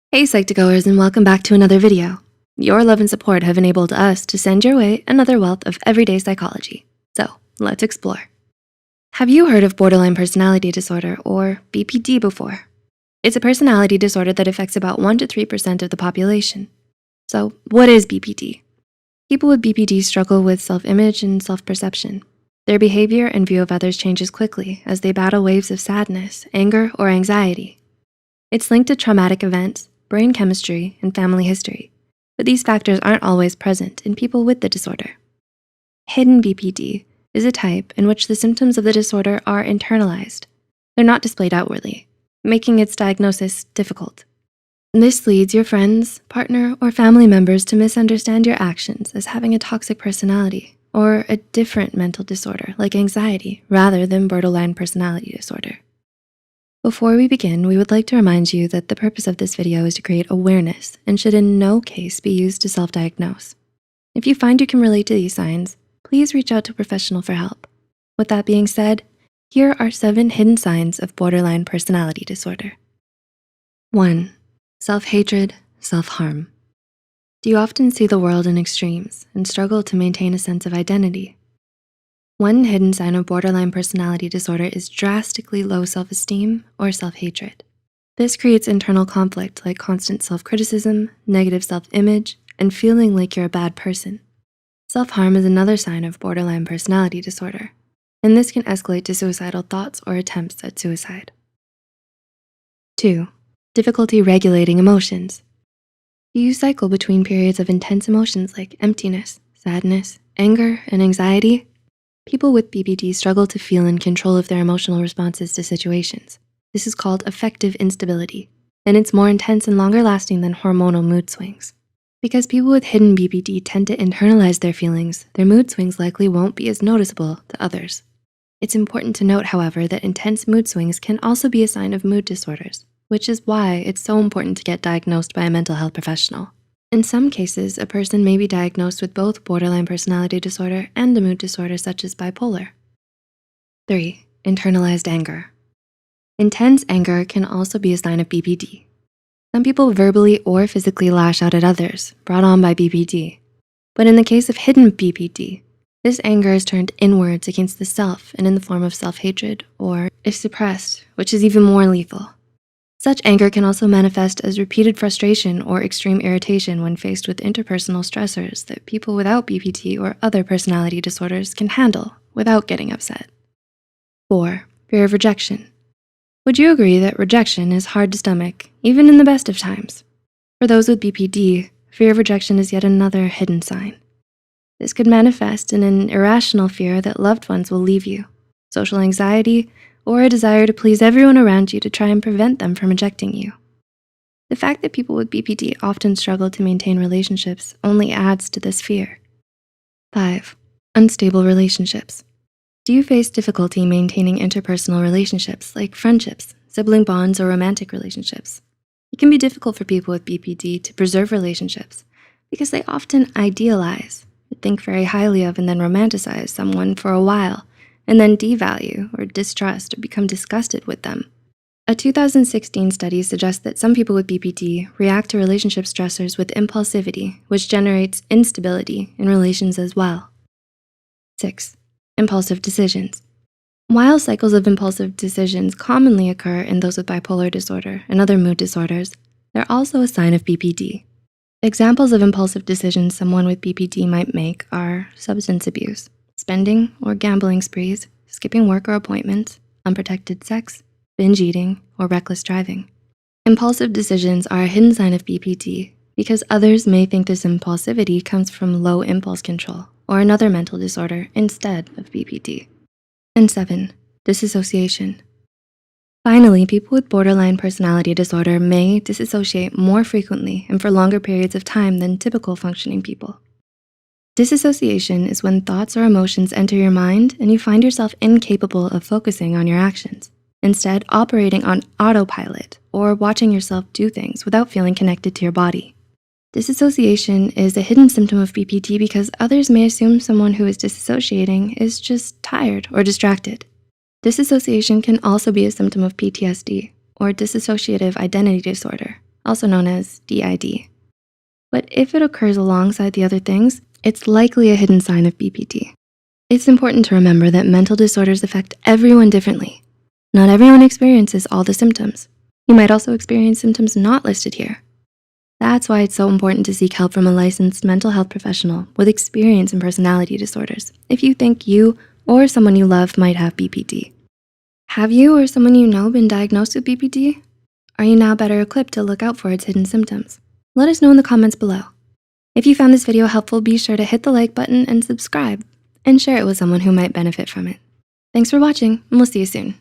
Hey Psych2Goers, and welcome back to another video. Your love and support have enabled us to send your way another wealth of everyday psychology. So let's explore. Have you heard of borderline personality disorder or BPD before? It's a personality disorder that affects about 1 to 3% of the population. So what is BPD? People with BPD struggle with self-image and self-perception. Their behavior and view of others changes quickly as they battle waves of sadness, anger, or anxiety. It's linked to traumatic events, brain chemistry, and family history, but these factors aren't always present in people with the disorder. Hidden BPD is a type in which the symptoms of the disorder are internalized. They're not displayed outwardly, making its diagnosis difficult. This leads your friends, partner, or family members to misunderstand your actions as having a toxic personality or a different mental disorder like anxiety rather than borderline personality disorder. Before we begin, we would like to remind you that the purpose of this video is to create awareness and should in no case be used to self-diagnose. If you find you can relate to these signs, please reach out to a professional for help. With that being said, here are 7 hidden signs of borderline personality disorder. 1. Self-hatred, self-harm. Do you often see the world in extremes and struggle to maintain a sense of identity? One hidden sign of borderline personality disorder is drastically low self-esteem or self-hatred. This creates internal conflict like constant self-criticism, negative self-image, and feeling like you're a bad person. Self-harm is another sign of borderline personality disorder, and this can escalate to suicidal thoughts or attempts at suicide. 2. Difficulty regulating emotions. Do you cycle between periods of intense emotions like emptiness, sadness, anger, and anxiety? People with BPD struggle to feel in control of their emotional responses to situations. This is called affective instability, and it's more intense and longer lasting than hormonal mood swings. Because people with hidden BPD tend to internalize their feelings, their mood swings likely won't be as noticeable to others. It's important to note, however, that intense mood swings can also be a sign of mood disorders, which is why it's so important to get diagnosed by a mental health professional. In some cases, a person may be diagnosed with both borderline personality disorder and a mood disorder such as bipolar. 3. Internalized anger. Intense anger can also be a sign of BPD. Some people verbally or physically lash out at others, brought on by BPD. But in the case of hidden BPD, this anger is turned inwards against the self and in the form of self-hatred or is suppressed, which is even more lethal. Such anger can also manifest as repeated frustration or extreme irritation when faced with interpersonal stressors that people without BPD or other personality disorders can handle without getting upset. 4. Fear of rejection. Would you agree that rejection is hard to stomach, even in the best of times? For those with BPD, fear of rejection is yet another hidden sign. This could manifest in an irrational fear that loved ones will leave you, social anxiety, or a desire to please everyone around you to try and prevent them from rejecting you. The fact that people with BPD often struggle to maintain relationships only adds to this fear. 5. Unstable relationships. Do you face difficulty maintaining interpersonal relationships like friendships, sibling bonds, or romantic relationships? It can be difficult for people with BPD to preserve relationships because they often idealize, think very highly of, and then romanticize someone for a while, and then devalue or distrust or become disgusted with them. A 2016 study suggests that some people with BPD react to relationship stressors with impulsivity, which generates instability in relations as well. 6. Impulsive decisions. While cycles of impulsive decisions commonly occur in those with bipolar disorder and other mood disorders, they're also a sign of BPD. Examples of impulsive decisions someone with BPD might make are substance abuse, spending or gambling sprees, skipping work or appointments, unprotected sex, binge eating, or reckless driving. Impulsive decisions are a hidden sign of BPD because others may think this impulsivity comes from low impulse control or another mental disorder instead of BPD. And 7, disassociation. Finally, people with borderline personality disorder may disassociate more frequently and for longer periods of time than typical functioning people. Disassociation is when thoughts or emotions enter your mind and you find yourself incapable of focusing on your actions, instead operating on autopilot or watching yourself do things without feeling connected to your body. Disassociation is a hidden symptom of BPD because others may assume someone who is disassociating is just tired or distracted. Disassociation can also be a symptom of PTSD or dissociative identity disorder, also known as DID. But if it occurs alongside the other things, it's likely a hidden sign of BPD. It's important to remember that mental disorders affect everyone differently. Not everyone experiences all the symptoms. You might also experience symptoms not listed here. That's why it's so important to seek help from a licensed mental health professional with experience in personality disorders if you think you or someone you love might have BPD. Have you or someone you know been diagnosed with BPD? Are you now better equipped to look out for its hidden symptoms? Let us know in the comments below. If you found this video helpful, be sure to hit the like button and subscribe, and share it with someone who might benefit from it. Thanks for watching, and we'll see you soon.